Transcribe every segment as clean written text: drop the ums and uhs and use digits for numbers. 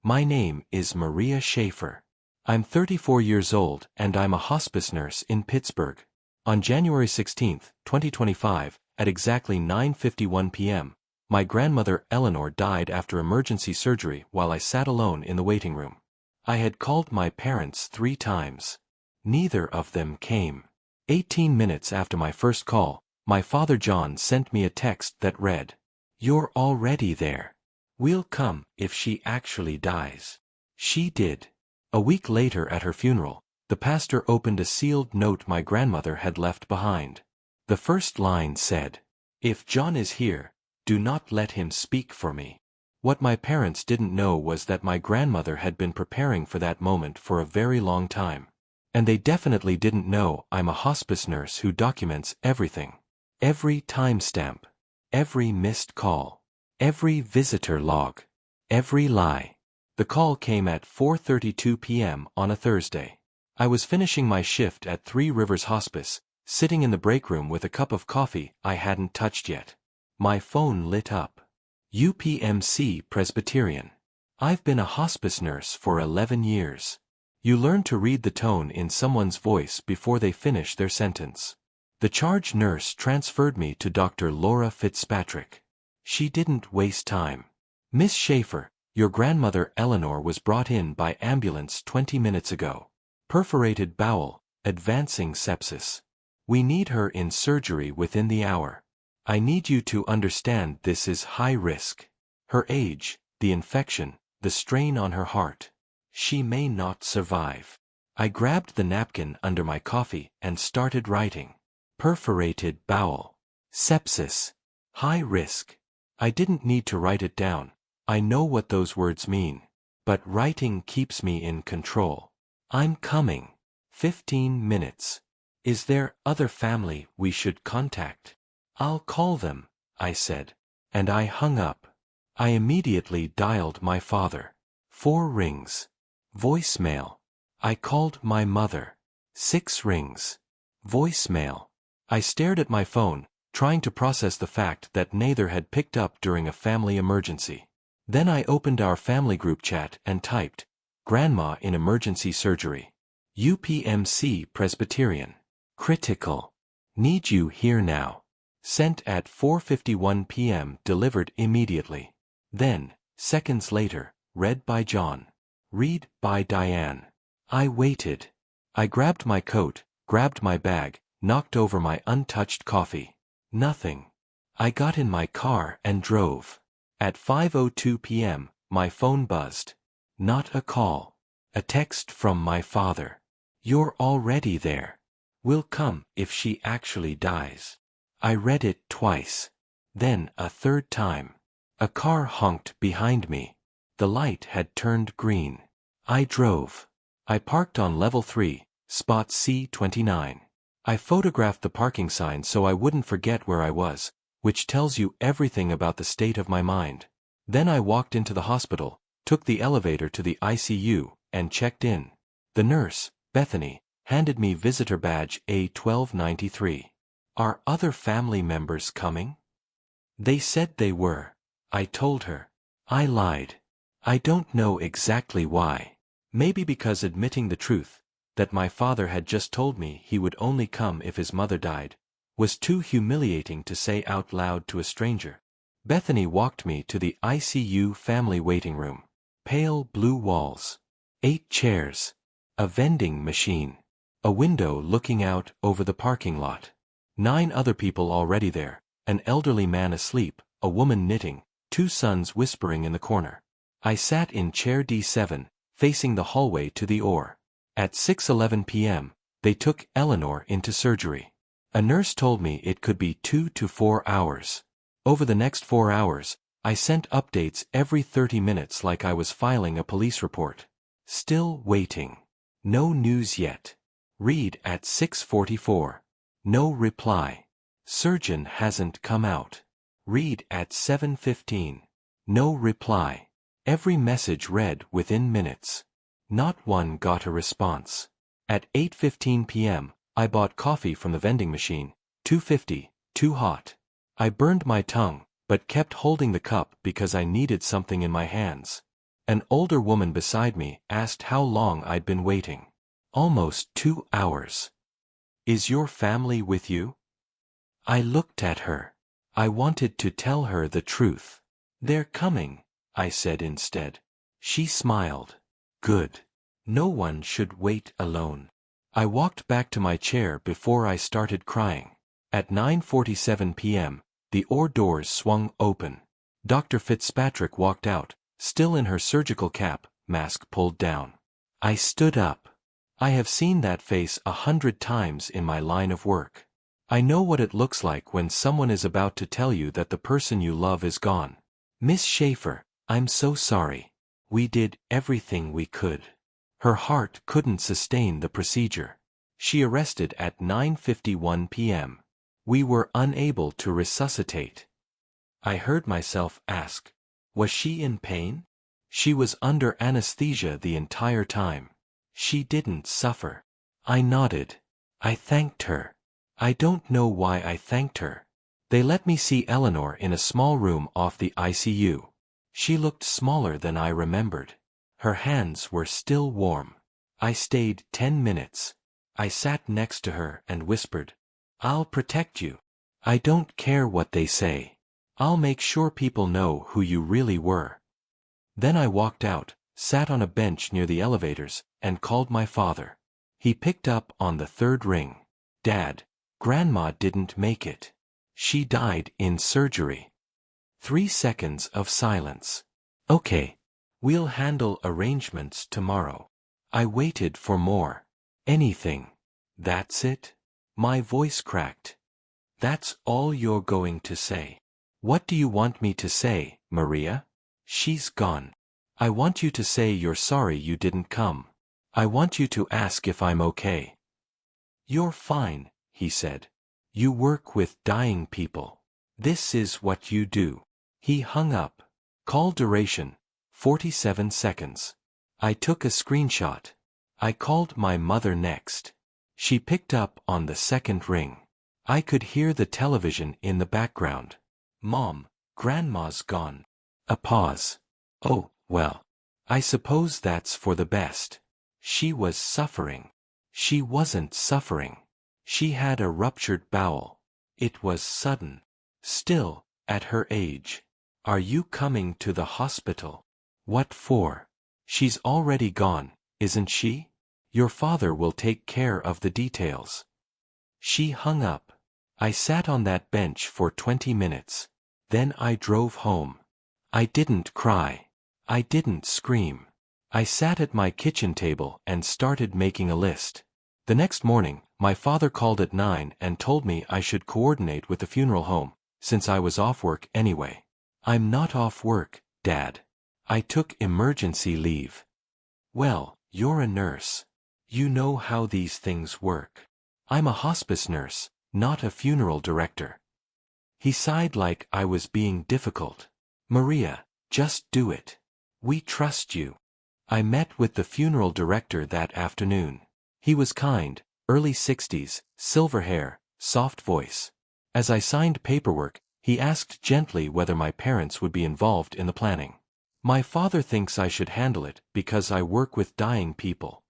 My name is Maria Schaefer. I'm 34 years old and I'm a hospice nurse in Pittsburgh. On January 16, 2025, at exactly 9:51 p.m., my grandmother Eleanor died after emergency surgery while I sat alone in the waiting room. I had called my parents 3 times. Neither of them came. 18 minutes after my first call, my father John sent me a text that read, "You're already there. We'll come if she actually dies." She did. A week later at her funeral, the pastor opened a sealed note my grandmother had left behind. The first line said, "If John is here, do not let him speak for me." What my parents didn't know was that my grandmother had been preparing for that moment for a very long time. And they definitely didn't know I'm a hospice nurse who documents everything. Every timestamp, every missed call, every visitor log, every lie. The call came at 4:32 p.m. on a Thursday. I was finishing my shift at Three Rivers Hospice, sitting in the break room with a cup of coffee I hadn't touched yet. My phone lit up. UPMC Presbyterian. I've been a hospice nurse for 11 years. You learn to read the tone in someone's voice before they finish their sentence. The charge nurse transferred me to Dr. Laura Fitzpatrick. She didn't waste time. "Miss Schaefer, your grandmother Eleanor was brought in by ambulance 20 minutes ago. Perforated bowel, advancing sepsis. We need her in surgery within the hour. I need you to understand this is high risk. Her age, the infection, the strain on her heart. She may not survive." I grabbed the napkin under my coffee and started writing. Perforated bowel. Sepsis. High risk. I didn't need to write it down. I know what those words mean. But writing keeps me in control. "I'm coming. 15 minutes. Is there other family we should contact?" "I'll call them," I said. And I hung up. I immediately dialed my father. 4 rings. Voicemail. I called my mother. 6 rings. Voicemail. I stared at my phone, trying to process the fact that neither had picked up during a family emergency. Then I opened our family group chat and typed, "Grandma in emergency surgery. UPMC Presbyterian. Critical. Need you here now." Sent at 4:51 p.m. Delivered immediately. Then, seconds later, read by John. Read by Diane. I waited. I grabbed my coat, grabbed my bag, knocked over my untouched coffee. Nothing. I got in my car and drove. At 5:02 p.m., my phone buzzed. Not a call. A text from my father. "You're already there. We'll come if she actually dies." I read it twice. Then a third time. A car honked behind me. The light had turned green. I drove. I parked on level 3, spot C29. I photographed the parking sign so I wouldn't forget where I was, which tells you everything about the state of my mind. Then I walked into the hospital, took the elevator to the ICU, and checked in. The nurse, Bethany, handed me visitor badge A1293. "Are other family members coming?" "They said they were," I told her. I lied. I don't know exactly why. Maybe because admitting the truth, that my father had just told me he would only come if his mother died, was too humiliating to say out loud to a stranger. Bethany walked me to the ICU family waiting room. Pale blue walls. 8 chairs. A vending machine. A window looking out over the parking lot. 9 other people already there, an elderly man asleep, a woman knitting, 2 sons whispering in the corner. I sat in chair D7, facing the hallway to the OR. At 6:11 p.m., they took Eleanor into surgery. A nurse told me it could be 2 to 4 hours. Over the next 4 hours, I sent updates every 30 minutes like I was filing a police report. Still waiting. No news yet. Read at 6:44. No reply. Surgeon hasn't come out. Read at 7:15. No reply. Every message read within minutes. Not one got a response. At 8:15 p.m., I bought coffee from the vending machine, $2.50, too hot. I burned my tongue, but kept holding the cup because I needed something in my hands. An older woman beside me asked how long I'd been waiting. Almost 2 hours. Is your family with you? I looked at her. I wanted to tell her the truth. They're coming, I said instead. She smiled. Good. No one should wait alone. I walked back to my chair before I started crying. At 9:47 p.m., the OR doors swung open. Dr. Fitzpatrick walked out, still in her surgical cap, mask pulled down. I stood up. I have seen that face 100 times in my line of work. I know what it looks like when someone is about to tell you that the person you love is gone. Miss Schaefer, I'm so sorry. We did everything we could. Her heart couldn't sustain the procedure. She arrested at 9:51 p.m. We were unable to resuscitate. I heard myself ask, was she in pain? She was under anesthesia the entire time. She didn't suffer. I nodded. I thanked her. I don't know why I thanked her. They let me see Eleanor in a small room off the ICU. She looked smaller than I remembered. Her hands were still warm. I stayed 10 minutes. I sat next to her and whispered, I'll protect you. I don't care what they say. I'll make sure people know who you really were. Then I walked out, sat on a bench near the elevators, and called my father. He picked up on the third ring. Dad, Grandma didn't make it. She died in surgery. 3 seconds of silence. Okay. We'll handle arrangements tomorrow. I waited for more. Anything. That's it? My voice cracked. That's all you're going to say? What do you want me to say, Maria? She's gone. I want you to say you're sorry you didn't come. I want you to ask if I'm okay. You're fine, he said. You work with dying people. This is what you do. He hung up. Call duration, 47 seconds. I took a screenshot. I called my mother next. She picked up on the second ring. I could hear the television in the background. Mom, Grandma's gone. A pause. Oh, well. I suppose that's for the best. She was suffering. She wasn't suffering. She had a ruptured bowel. It was sudden. Still, at her age. Are you coming to the hospital? What for? She's already gone, isn't she? Your father will take care of the details. She hung up. I sat on that bench for 20 minutes. Then I drove home. I didn't cry. I didn't scream. I sat at my kitchen table and started making a list. The next morning, my father called at 9 and told me I should coordinate with the funeral home, since I was off work anyway. I'm not off work, Dad. I took emergency leave. Well, you're a nurse. You know how these things work. I'm a hospice nurse, not a funeral director. He sighed like I was being difficult. Maria, just do it. We trust you. I met with the funeral director that afternoon. He was kind, early 60s, silver hair, soft voice. As I signed paperwork, he asked gently whether my parents would be involved in the planning. My father thinks I should handle it because I work with dying people.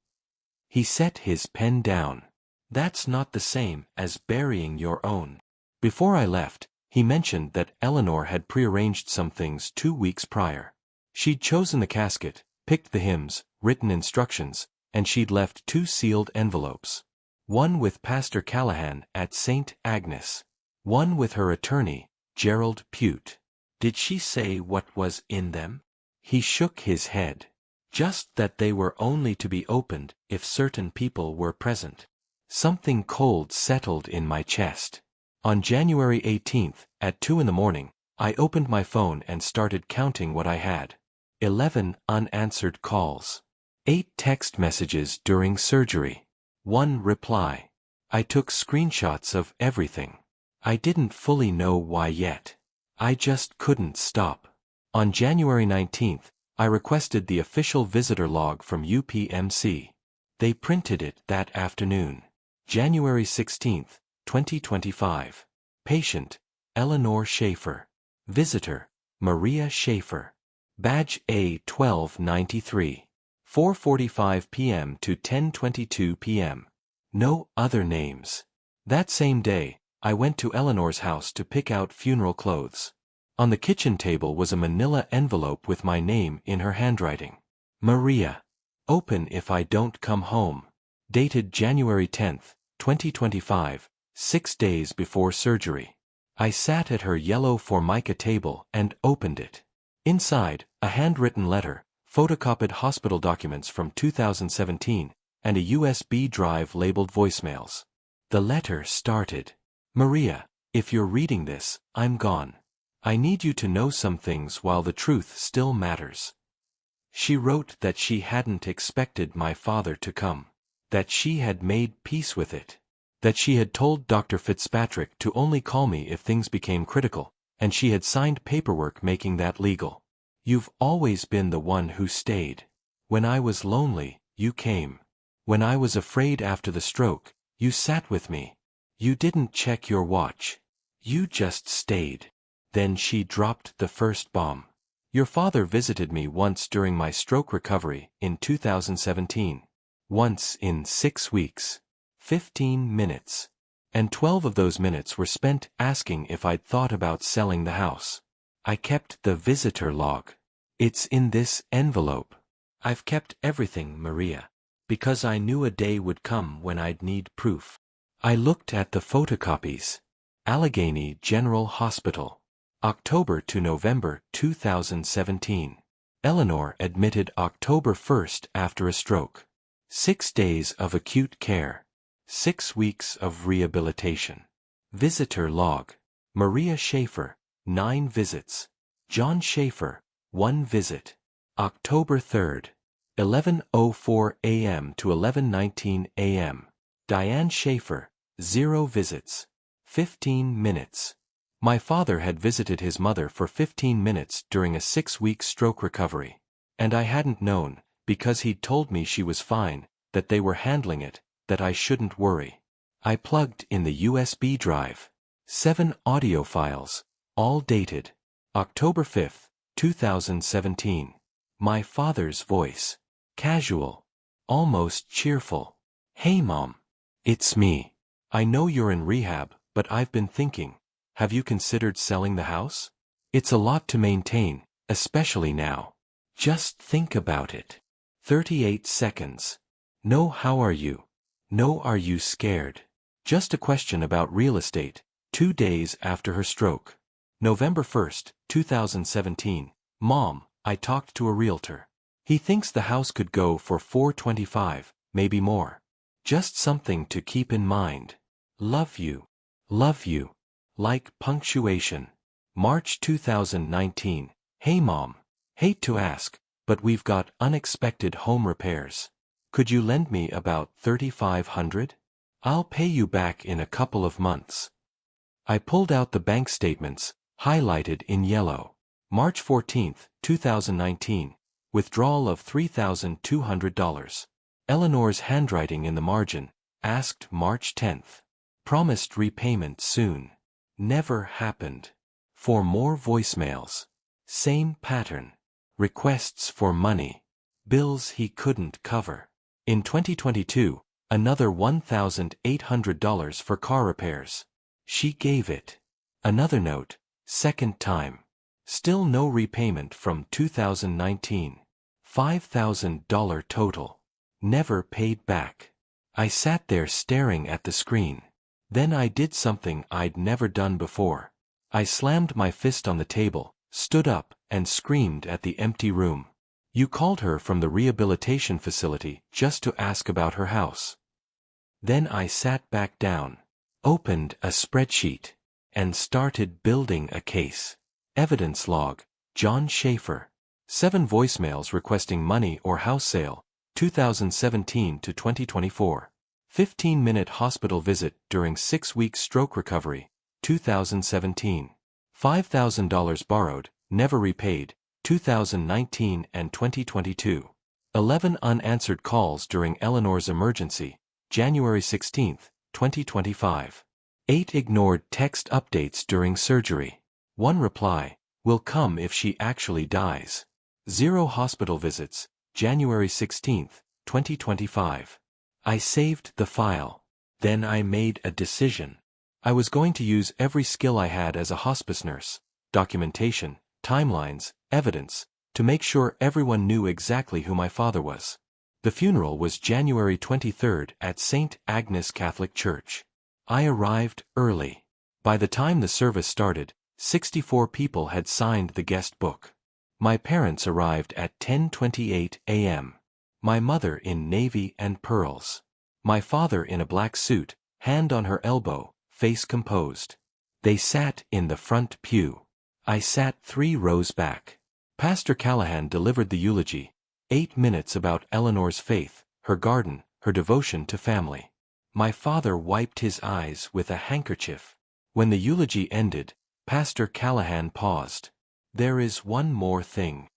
He set his pen down. That's not the same as burying your own. Before I left, he mentioned that Eleanor had prearranged some things 2 weeks prior. She'd chosen the casket, picked the hymns, written instructions, and she'd left 2 sealed envelopes. One with Pastor Callahan at St. Agnes. One with her attorney, Gerald Pute. Did she say what was in them? He shook his head. Just that they were only to be opened if certain people were present. Something cold settled in my chest. On January 18th, at 2 in the morning, I opened my phone and started counting what I had. 11 unanswered calls. 8 text messages during surgery. 1 reply. I took screenshots of everything. I didn't fully know why yet. I just couldn't stop. On January 19th, I requested the official visitor log from UPMC. They printed it that afternoon. January 16th, 2025. Patient, Eleanor Schaefer. Visitor, Maria Schaefer. Badge A 1293. 4:45 p.m. to 10:22 p.m. No other names. That same day, I went to Eleanor's house to pick out funeral clothes. On the kitchen table was a manila envelope with my name in her handwriting. Maria. Open if I don't come home. Dated January 10, 2025, 6 days before surgery. I sat at her yellow formica table and opened it. Inside, a handwritten letter, photocopied hospital documents from 2017, and a USB drive labeled voicemails. The letter started, "Maria, if you're reading this, I'm gone. I need you to know some things while the truth still matters." She wrote that she hadn't expected my father to come, that she had made peace with it, that she had told Dr. Fitzpatrick to only call me if things became critical, and she had signed paperwork making that legal. "You've always been the one who stayed. When I was lonely, you came. When I was afraid after the stroke, you sat with me. You didn't check your watch. You just stayed." Then she dropped the first bomb. "Your father visited me once during my stroke recovery in 2017. Once in 6 weeks. 15 minutes. And 12 of those minutes were spent asking if I'd thought about selling the house. I kept the visitor log. It's in this envelope. I've kept everything, Maria, because I knew a day would come when I'd need proof." I looked at the photocopies. Allegheny General Hospital. October to November 2017. Eleanor admitted October 1st after a stroke. 6 days of acute care. 6 weeks of rehabilitation. Visitor log. Maria Schaefer, 9 visits. John Schaefer, 1 visit. October 3rd. 11:04 a.m. to 11:19 a.m. Diane Schaefer, 0 visits. 15 minutes. My father had visited his mother for 15 minutes during a 6-week stroke recovery. And I hadn't known, because he'd told me she was fine, that they were handling it, that I shouldn't worry. I plugged in the USB drive. 7 audio files, all dated October 5, 2017. My father's voice. Casual. Almost cheerful. "Hey Mom. It's me. I know you're in rehab, but I've been thinking. Have you considered selling the house? It's a lot to maintain, especially now. Just think about it." 38 seconds. "No, how are you? No, are you scared? Just a question about real estate, 2 days after her stroke. November 1st, 2017. Mom, I talked to a realtor. He thinks the house could go for $425, maybe more. Just something to keep in mind. Love you. Love you." Like punctuation. March 2019. "Hey Mom. Hate to ask, but we've got unexpected home repairs. Could you lend me about $3,500? I'll pay you back in a couple of months." I pulled out the bank statements, highlighted in yellow. March 14, 2019. Withdrawal of $3,200. Eleanor's handwriting in the margin, asked March 10th. Promised repayment soon. Never happened. For more voicemails. Same pattern. Requests for money. Bills he couldn't cover. In 2022, another $1,800 for car repairs. She gave it. Another note, second time. Still no repayment from 2019. $5,000 total. Never paid back. I sat there staring at the screen. Then I did something I'd never done before. I slammed my fist on the table, stood up, and screamed at the empty room. "You called her from the rehabilitation facility just to ask about her house." Then I sat back down, opened a spreadsheet, and started building a case. Evidence log, John Schaefer. 7 voicemails requesting money or house sale, 2017 to 2024. 15-minute hospital visit during 6-week stroke recovery, 2017. $5,000 borrowed, never repaid, 2019 and 2022. 11 unanswered calls during Eleanor's emergency, January 16, 2025. 8 ignored text updates during surgery. 1 reply, "Will come if she actually dies." 0 hospital visits, January 16, 2025. I saved the file. Then I made a decision. I was going to use every skill I had as a hospice nurse, documentation, timelines, evidence, to make sure everyone knew exactly who my father was. The funeral was January 23 at St. Agnes Catholic Church. I arrived early. By the time the service started, 64 people had signed the guest book. My parents arrived at 10:28 a.m. My mother in navy and pearls. My father in a black suit, hand on her elbow, face composed. They sat in the front pew. I sat 3 rows back. Pastor Callahan delivered the eulogy, 8 minutes about Eleanor's faith, her garden, her devotion to family. My father wiped his eyes with a handkerchief. When the eulogy ended, Pastor Callahan paused. There is one more thing.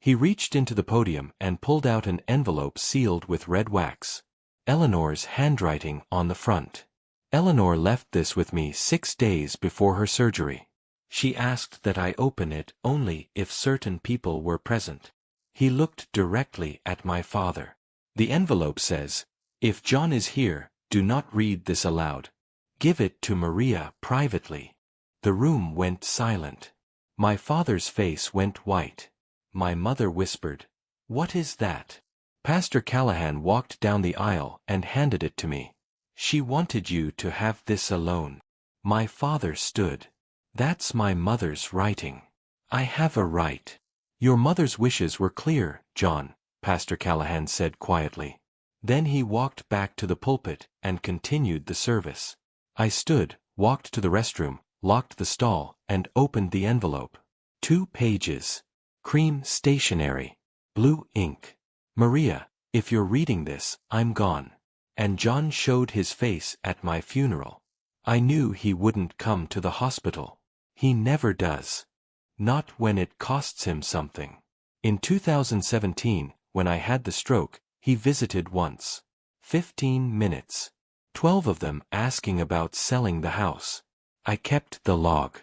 He reached into the podium and pulled out an envelope sealed with red wax. Eleanor's handwriting on the front. Eleanor left this with me 6 days before her surgery. She asked that I open it only if certain people were present. He looked directly at my father. The envelope says, "If John is here, do not read this aloud. Give it to Maria privately." The room went silent. My father's face went white. My mother whispered, "What is that?" Pastor Callahan walked down the aisle and handed it to me. "She wanted you to have this alone." My father stood. "That's my mother's writing. I have a right." "Your mother's wishes were clear, John," Pastor Callahan said quietly. Then he walked back to the pulpit and continued the service. I stood, walked to the restroom, locked the stall, and opened the envelope. 2 pages. Cream stationery. Blue ink. "Maria, if you're reading this, I'm gone." And John showed his face at my funeral. I knew he wouldn't come to the hospital. He never does. Not when it costs him something. In 2017, when I had the stroke, he visited once. 15 minutes. 12 of them asking about selling the house. I kept the log.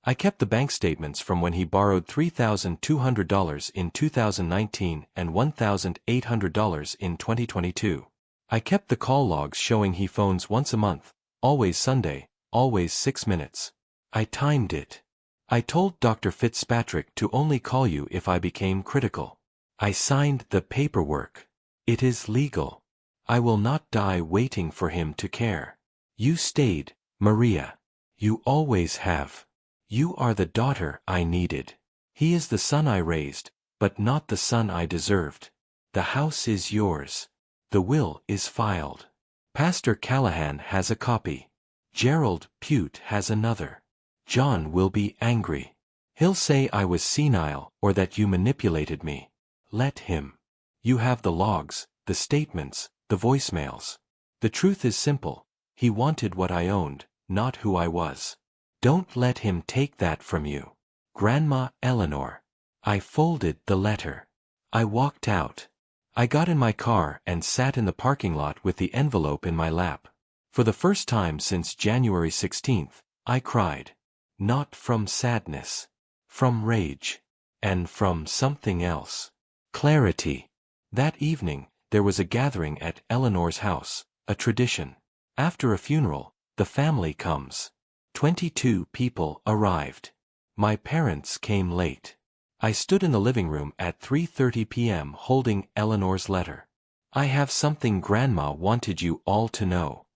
I kept the bank statements from when he borrowed $3,200 in 2019 and $1,800 in 2022. I kept the call logs showing he phones once a month, always Sunday, always 6 minutes. I timed it. I told Dr. Fitzpatrick to only call you if I became critical. I signed the paperwork. It is legal. I will not die waiting for him to care. You stayed, Maria. You always have. You are the daughter I needed. He is the son I raised, but not the son I deserved. The house is yours. The will is filed. Pastor Callahan has a copy. Gerald Pute has another. John will be angry. He'll say I was senile or that you manipulated me. Let him. You have the logs, the statements, the voicemails. The truth is simple. He wanted what I owned, not who I was. Don't let him take that from you. Grandma Eleanor. I folded the letter. I walked out. I got in my car and sat in the parking lot with the envelope in my lap. For the first time since January 16th, I cried. Not from sadness. From rage. And from something else. Clarity. That evening, there was a gathering at Eleanor's house, a tradition. After a funeral, the family comes. 22 people arrived. My parents came late. I stood in the living room at 3:30 p.m. holding Eleanor's letter. I have something Grandma wanted you all to know.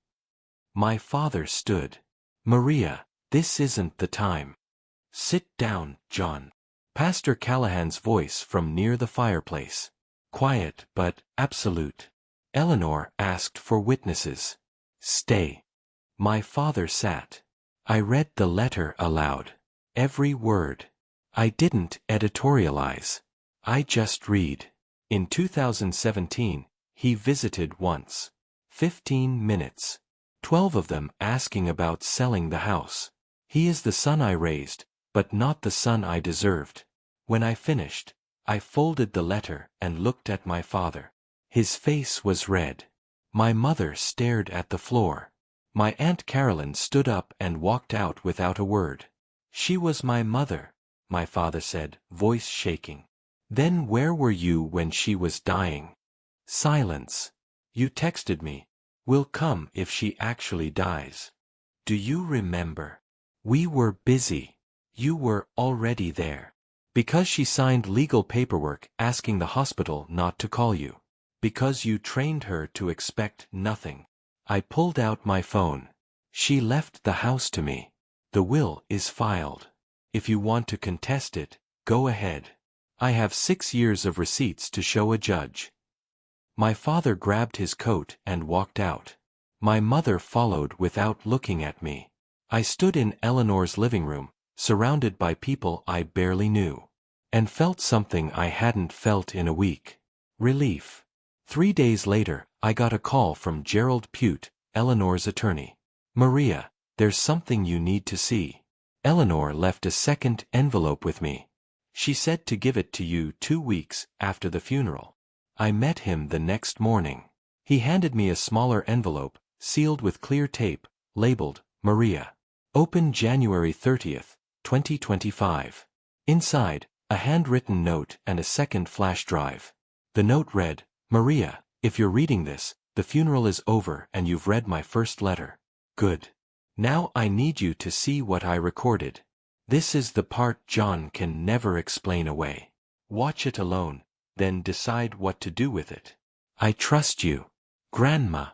My father stood. Maria, this isn't the time. Sit down, John. Pastor Callahan's voice from near the fireplace. Quiet but absolute. Eleanor asked for witnesses. Stay. My father sat. I read the letter aloud. Every word. I didn't editorialize. I just read. In 2017, he visited once. 15 minutes. 12 of them asking about selling the house. He is the son I raised, but not the son I deserved. When I finished, I folded the letter and looked at my father. His face was red. My mother stared at the floor. My Aunt Carolyn stood up and walked out without a word. She was my mother, my father said, voice shaking. Then where were you when she was dying? Silence. You texted me. We'll come if she actually dies. Do you remember? We were busy. You were already there. Because she signed legal paperwork asking the hospital not to call you. Because you trained her to expect nothing. I pulled out my phone. She left the house to me. The will is filed. If you want to contest it, go ahead. I have 6 years of receipts to show a judge. My father grabbed his coat and walked out. My mother followed without looking at me. I stood in Eleanor's living room, surrounded by people I barely knew, and felt something I hadn't felt in a week. Relief. 3 days later, I got a call from Gerald Pute, Eleanor's attorney. Maria, there's something you need to see. Eleanor left a second envelope with me. She said to give it to you 2 weeks after the funeral. I met him the next morning. He handed me a smaller envelope, sealed with clear tape, labeled, Maria. Open January 30th, 2025. Inside, a handwritten note and a second flash drive. The note read, Maria, if you're reading this, the funeral is over and you've read my first letter. Good. Now I need you to see what I recorded. This is the part John can never explain away. Watch it alone, then decide what to do with it. I trust you. Grandma.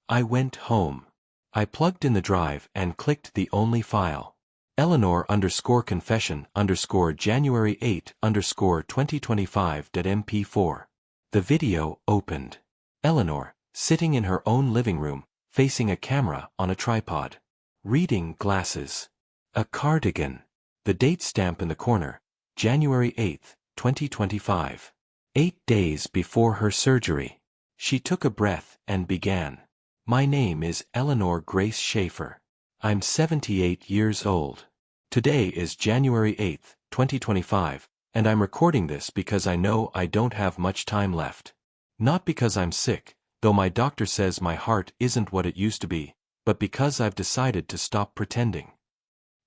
I went home. I plugged in the drive and clicked the only file. Eleanor_confession_January 8_2025.mp4. The video opened. Eleanor, sitting in her own living room, facing a camera on a tripod. Reading glasses. A cardigan. The date stamp in the corner, January 8th, 2025. 8 days before her surgery. She took a breath and began. My name is Eleanor Grace Schaefer. I'm 78 years old. Today is January 8th, 2025, and I'm recording this because I know I don't have much time left. Not because I'm sick, though my doctor says my heart isn't what it used to be, but because I've decided to stop pretending.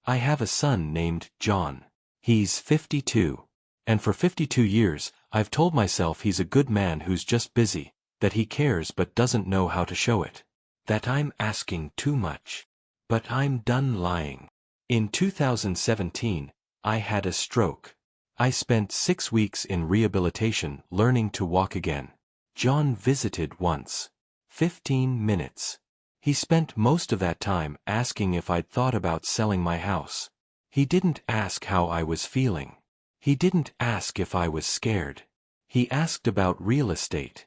I have a son named John. He's 52. And for 52 years, I've told myself he's a good man who's just busy, that he cares but doesn't know how to show it. That I'm asking too much. But I'm done lying. In 2017, I had a stroke. I spent 6 weeks in rehabilitation learning to walk again. John visited once. 15 minutes. He spent most of that time asking if I'd thought about selling my house. He didn't ask how I was feeling. He didn't ask if I was scared. He asked about real estate.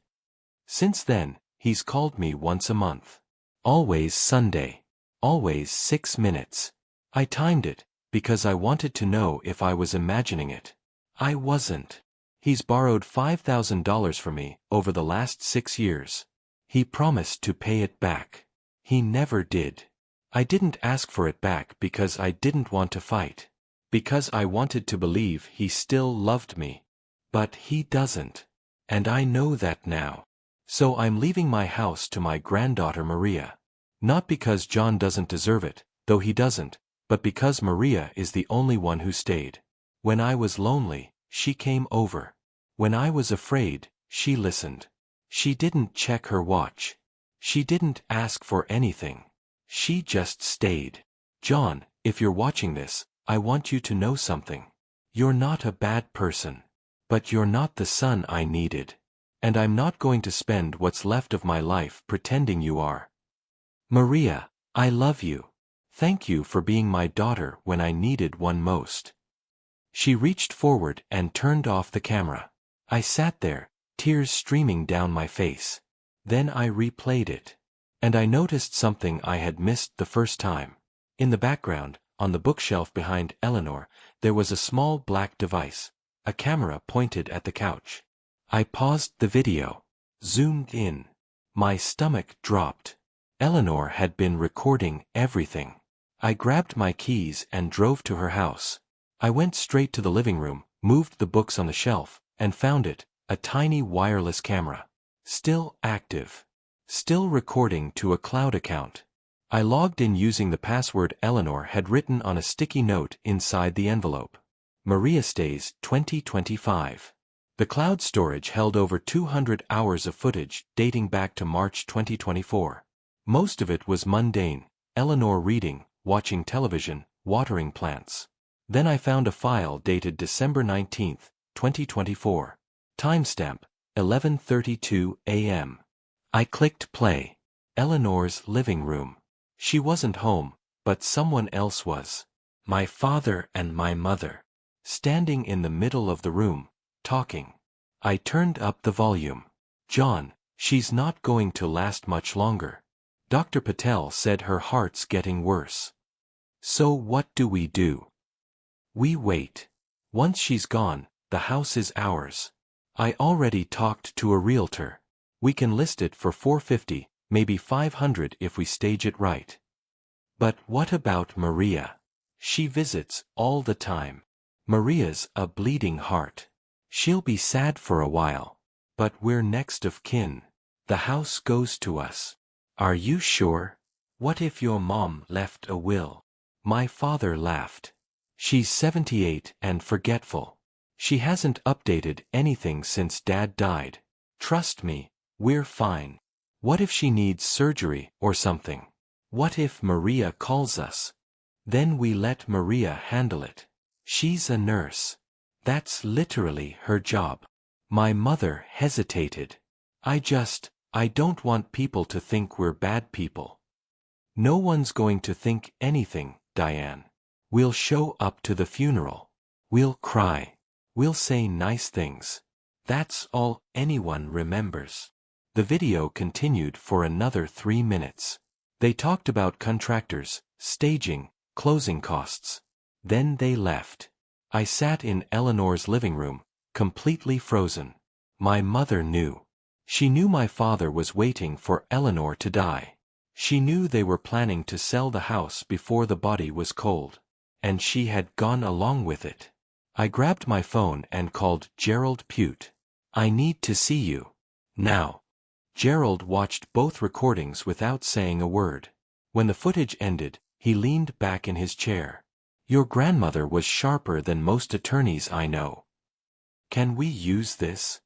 Since then, he's called me once a month. Always Sunday. Always 6 minutes. I timed it, because I wanted to know if I was imagining it. I wasn't. He's borrowed $5,000 from me over the last 6 years. He promised to pay it back. He never did. I didn't ask for it back because I didn't want to fight. Because I wanted to believe he still loved me. But he doesn't. And I know that now. So I'm leaving my house to my granddaughter Maria. Not because John doesn't deserve it, though he doesn't, but because Maria is the only one who stayed. When I was lonely, she came over. When I was afraid, she listened. She didn't check her watch. She didn't ask for anything. She just stayed. John, if you're watching this, I want you to know something. You're not a bad person. But you're not the son I needed. And I'm not going to spend what's left of my life pretending you are. Maria, I love you. Thank you for being my daughter when I needed one most. She reached forward and turned off the camera. I sat there, tears streaming down my face. Then I replayed it. And I noticed something I had missed the first time. In the background, on the bookshelf behind Eleanor, there was a small black device, a camera pointed at the couch. I paused the video. Zoomed in. My stomach dropped. Eleanor had been recording everything. I grabbed my keys and drove to her house. I went straight to the living room, moved the books on the shelf, and found it, a tiny wireless camera. Still active. Still recording to a cloud account. I logged in using the password Eleanor had written on a sticky note inside the envelope. Maria stays 2025. The cloud storage held over 200 hours of footage dating back to March 2024. Most of it was mundane: Eleanor reading, watching television, watering plants. Then I found a file dated December 19, 2024. Timestamp: 11:32 a.m. I clicked play. Eleanor's living room. She wasn't home, but someone else was. My father and my mother. Standing in the middle of the room, talking. I turned up the volume. John, she's not going to last much longer. Dr. Patel said her heart's getting worse. So what do? We wait. Once she's gone, the house is ours. I already talked to a realtor. We can list it for $450, maybe $500 if we stage it right. But what about Maria? She visits all the time. Maria's a bleeding heart. She'll be sad for a while. But we're next of kin. The house goes to us. Are you sure? What if your mom left a will? My father laughed. She's 78 and forgetful. She hasn't updated anything since Dad died. Trust me, we're fine. What if she needs surgery or something? What if Maria calls us? Then we let Maria handle it. She's a nurse. That's literally her job. My mother hesitated. I don't want people to think we're bad people. No one's going to think anything, Diane. We'll show up to the funeral. We'll cry. We'll say nice things. That's all anyone remembers. The video continued for another 3 minutes. They talked about contractors, staging, closing costs. Then they left. I sat in Eleanor's living room, completely frozen. My mother knew. She knew my father was waiting for Eleanor to die. She knew they were planning to sell the house before the body was cold. And she had gone along with it. I grabbed my phone and called Gerald Pute. I need to see you. Now. Gerald watched both recordings without saying a word. When the footage ended, he leaned back in his chair. Your grandmother was sharper than most attorneys I know. Can we use this?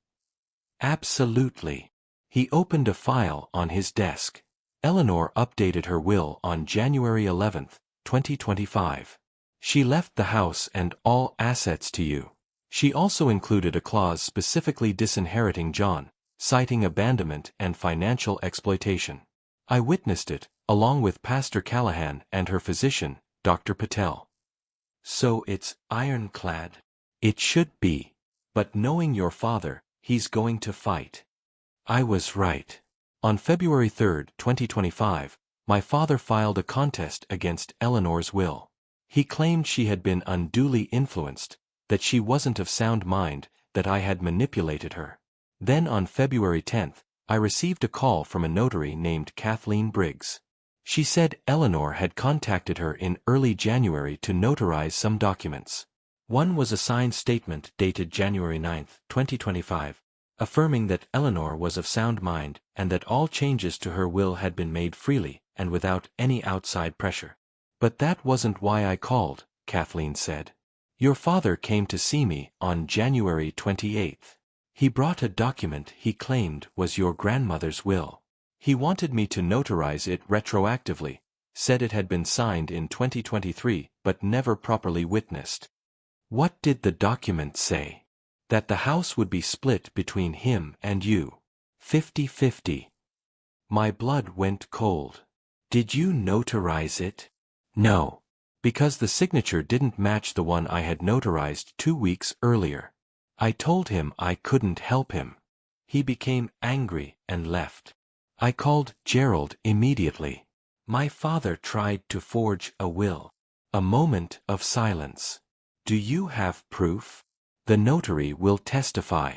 Absolutely. He opened a file on his desk. Eleanor updated her will on January 11, 2025. She left the house and all assets to you. She also included a clause specifically disinheriting John, citing abandonment and financial exploitation. I witnessed it, along with Pastor Callahan and her physician, Dr. Patel. So it's ironclad? It should be. But knowing your father, he's going to fight. I was right. On February 3, 2025, my father filed a contest against Eleanor's will. He claimed she had been unduly influenced, that she wasn't of sound mind, that I had manipulated her. Then on February 10, I received a call from a notary named Kathleen Briggs. She said Eleanor had contacted her in early January to notarize some documents. One was a signed statement dated January 9, 2025, affirming that Eleanor was of sound mind and that all changes to her will had been made freely and without any outside pressure. But that wasn't why I called, Kathleen said. Your father came to see me on January 28. He brought a document he claimed was your grandmother's will. He wanted me to notarize it retroactively, said it had been signed in 2023 but never properly witnessed. What did the document say? That the house would be split between him and you. 50-50. My blood went cold. Did you notarize it? No. Because the signature didn't match the one I had notarized 2 weeks earlier. I told him I couldn't help him. He became angry and left. I called Gerald immediately. My father tried to forge a will. A moment of silence. Do you have proof? The notary will testify.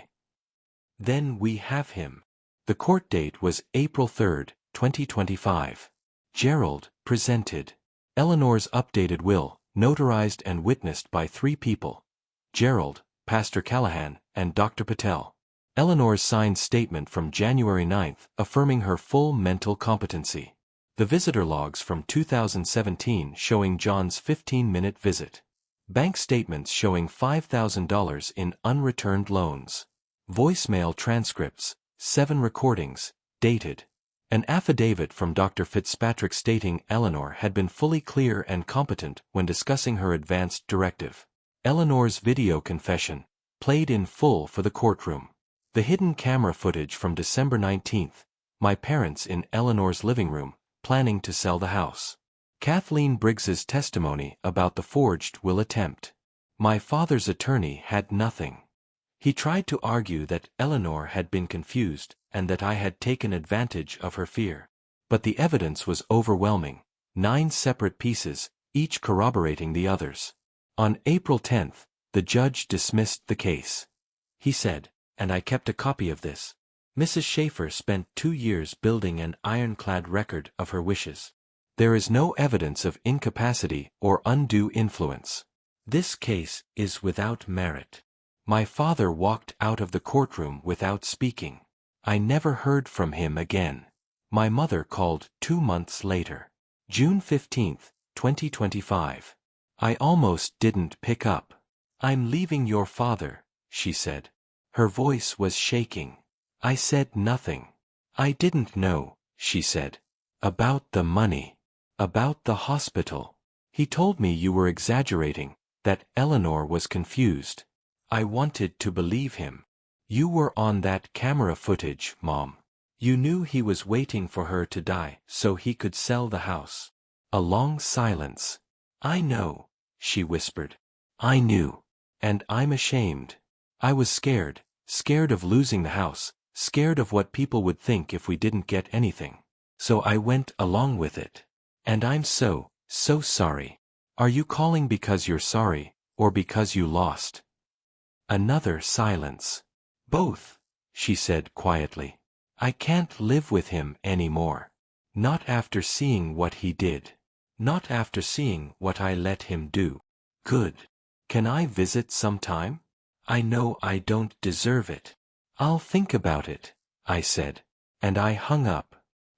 Then we have him. The court date was April 3, 2025. Gerald presented Eleanor's updated will, notarized and witnessed by 3 people. Gerald, Pastor Callahan, and Dr. Patel. Eleanor's signed statement from January 9, affirming her full mental competency. The visitor logs from 2017 showing John's 15-minute visit. Bank statements showing $5,000 in unreturned loans. Voicemail transcripts, 7 recordings, dated. An affidavit from Dr. Fitzpatrick stating Eleanor had been fully clear and competent when discussing her advanced directive. Eleanor's video confession, played in full for the courtroom. The hidden camera footage from December 19th, my parents in Eleanor's living room, planning to sell the house. Kathleen Briggs's testimony about the forged will attempt. My father's attorney had nothing. He tried to argue that Eleanor had been confused and that I had taken advantage of her fear. But the evidence was overwhelming, 9 separate pieces, each corroborating the others. On April 10th, the judge dismissed the case. He said, and I kept a copy of this. Mrs. Schaefer spent 2 years building an ironclad record of her wishes. There is no evidence of incapacity or undue influence. This case is without merit. My father walked out of the courtroom without speaking. I never heard from him again. My mother called 2 months later. June 15, 2025. I almost didn't pick up. I'm leaving your father, she said. Her voice was shaking. I said nothing. I didn't know, she said. About the money. About the hospital. He told me you were exaggerating, that Eleanor was confused. I wanted to believe him. You were on that camera footage, Mom. You knew he was waiting for her to die so he could sell the house. A long silence. I know, she whispered. I knew. And I'm ashamed. I was scared of losing the house, scared of what people would think if we didn't get anything. So I went along with it. And I'm so sorry. Are you calling because you're sorry, or because you lost? Another silence. Both, she said quietly. I can't live with him anymore. Not after seeing what he did. Not after seeing what I let him do. Good. Can I visit sometime? I know I don't deserve it. I'll think about it, I said. And I hung up.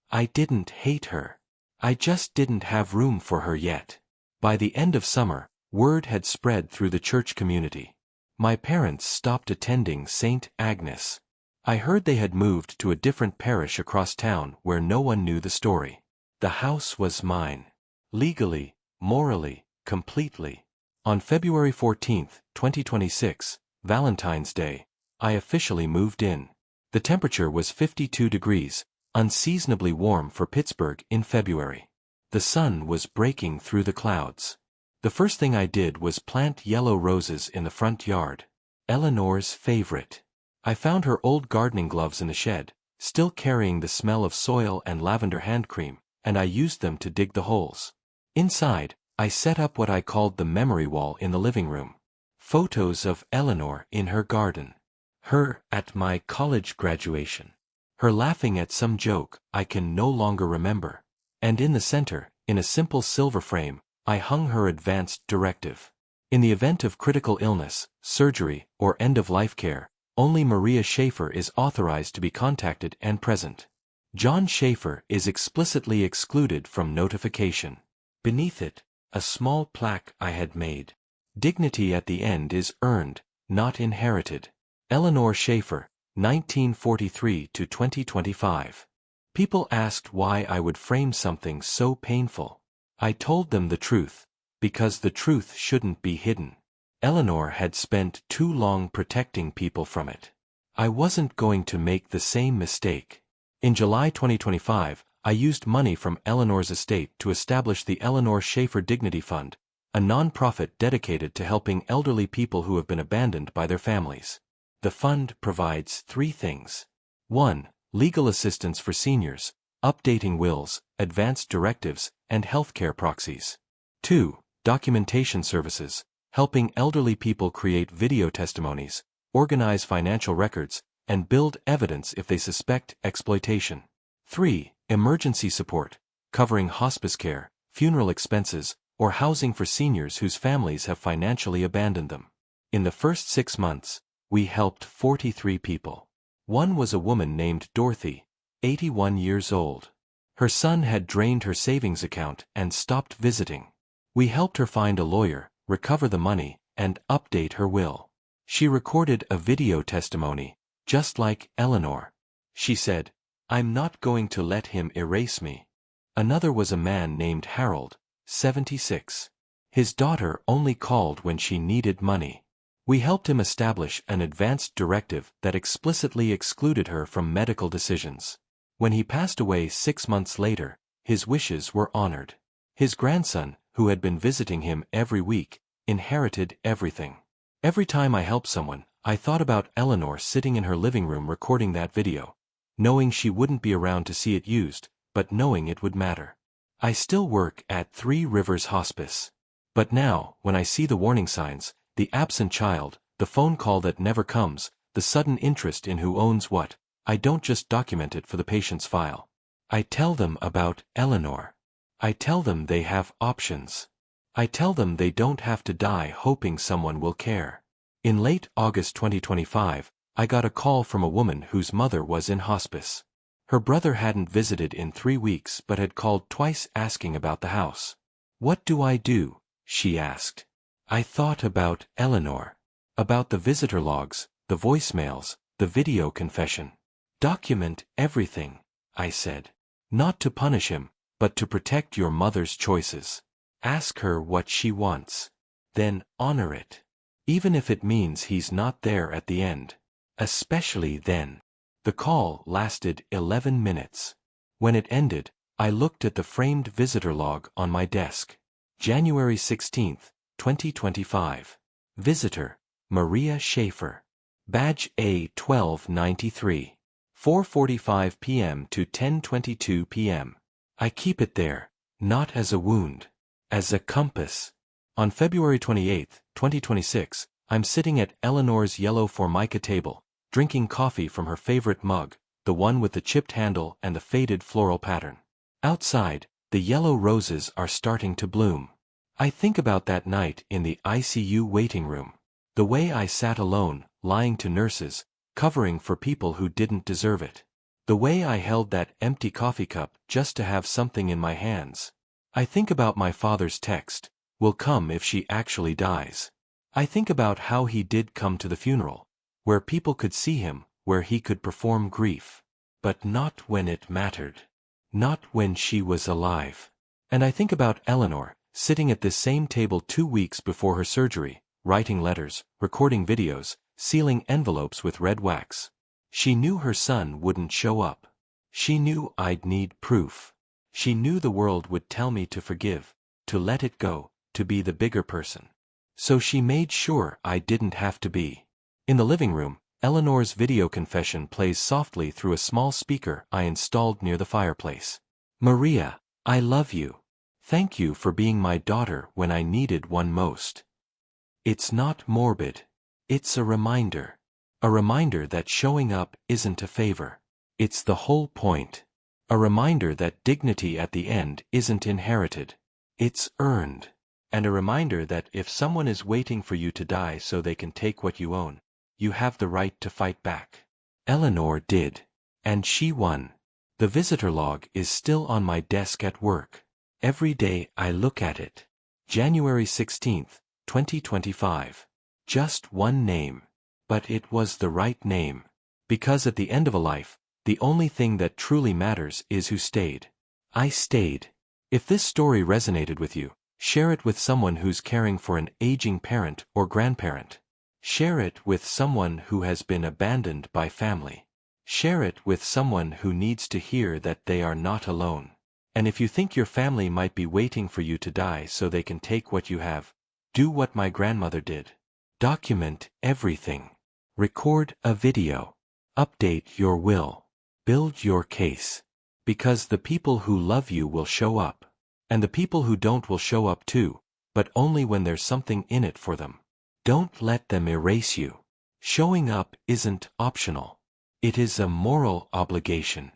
I didn't hate her. I just didn't have room for her yet. By the end of summer, word had spread through the church community. My parents stopped attending St. Agnes. I heard they had moved to a different parish across town where no one knew the story. The house was mine. Legally, morally, completely. On February 14, 2026, Valentine's Day, I officially moved in. The temperature was 52 degrees, unseasonably warm for Pittsburgh in February. The sun was breaking through the clouds. The first thing I did was plant yellow roses in the front yard. Eleanor's favorite. I found her old gardening gloves in the shed, still carrying the smell of soil and lavender hand cream, and I used them to dig the holes. Inside, I set up what I called the memory wall in the living room. Photos of Eleanor in her garden. Her at my college graduation. Her laughing at some joke I can no longer remember. And in the center, in a simple silver frame, I hung her advanced directive. In the event of critical illness, surgery, or end-of-life care, only Maria Schaefer is authorized to be contacted and present. John Schaefer is explicitly excluded from notification. Beneath it, a small plaque I had made. Dignity at the end is earned, not inherited. Eleanor Schaefer, 1943 to 2025. People asked why I would frame something so painful. I told them the truth, because the truth shouldn't be hidden. Eleanor had spent too long protecting people from it. I wasn't going to make the same mistake. In July 2025, I used money from Eleanor's estate to establish the Eleanor Schaefer Dignity Fund, a non-profit dedicated to helping elderly people who have been abandoned by their families. The fund provides 3 things. 1. Legal assistance for seniors, updating wills, advanced directives, and healthcare proxies. 2. Documentation services, helping elderly people create video testimonies, organize financial records, and build evidence if they suspect exploitation. 3. Emergency support, covering hospice care, funeral expenses, or housing for seniors whose families have financially abandoned them. In the first 6 months, we helped 43 people. One was a woman named Dorothy, 81 years old. Her son had drained her savings account and stopped visiting. We helped her find a lawyer, recover the money, and update her will. She recorded a video testimony, Just like Eleanor. She said, "I'm not going to let him erase me." Another was a man named Harold, 76. His daughter only called when she needed money. We helped him establish an advanced directive that explicitly excluded her from medical decisions. When he passed away 6 months later, his wishes were honored. His grandson, who had been visiting him every week, inherited everything. Every time I helped someone, I thought about Eleanor sitting in her living room recording that video, knowing she wouldn't be around to see it used, but knowing it would matter. I still work at 3 Rivers Hospice. But now, when I see the warning signs, the absent child, the phone call that never comes, the sudden interest in who owns what, I don't just document it for the patient's file. I tell them about Eleanor. I tell them they have options. I tell them they don't have to die hoping someone will care. In late August 2025, I got a call from a woman whose mother was in hospice. Her brother hadn't visited in 3 weeks but had called twice asking about the house. "What do I do?" she asked. I thought about Eleanor. About the visitor logs, the voicemails, the video confession. "Document everything," I said. "Not to punish him, but to protect your mother's choices. Ask her what she wants. Then honor it. Even if it means he's not there at the end. Especially then." The call lasted 11 minutes. When it ended, I looked at the framed visitor log on my desk. January 16, 2025. Visitor, Maria Schaefer. Badge A1293. 4:45 p.m. to 10:22 p.m. I keep it there, not as a wound, as a compass. On February 28, 2026, I'm sitting at Eleanor's yellow Formica table, drinking coffee from her favorite mug, the one with the chipped handle and the faded floral pattern. Outside, the yellow roses are starting to bloom. I think about that night in the ICU waiting room. The way I sat alone, lying to nurses, covering for people who didn't deserve it. The way I held that empty coffee cup just to have something in my hands. I think about my father's text, "Will come if she actually dies." I think about how he did come to the funeral, where people could see him, where he could perform grief. But not when it mattered. Not when she was alive. And I think about Eleanor, sitting at this same table 2 weeks before her surgery, writing letters, recording videos, sealing envelopes with red wax. She knew her son wouldn't show up. She knew I'd need proof. She knew the world would tell me to forgive, to let it go, to be the bigger person. So she made sure I didn't have to be. In the living room, Eleanor's video confession plays softly through a small speaker I installed near the fireplace. "Maria, I love you. Thank you for being my daughter when I needed one most." It's not morbid. It's a reminder. A reminder that showing up isn't a favor. It's the whole point. A reminder that dignity at the end isn't inherited. It's earned. And a reminder that if someone is waiting for you to die so they can take what you own, you have the right to fight back. Eleanor did. And she won. The visitor log is still on my desk at work. Every day I look at it. January 16, 2025. Just one name. But it was the right name. Because at the end of a life, the only thing that truly matters is who stayed. I stayed. If this story resonated with you, share it with someone who's caring for an aging parent or grandparent. Share it with someone who has been abandoned by family. Share it with someone who needs to hear that they are not alone. And if you think your family might be waiting for you to die so they can take what you have, do what my grandmother did. Document everything. Record a video. Update your will. Build your case. Because the people who love you will show up. And the people who don't will show up too, but only when there's something in it for them. Don't let them erase you. Showing up isn't optional. It is a moral obligation.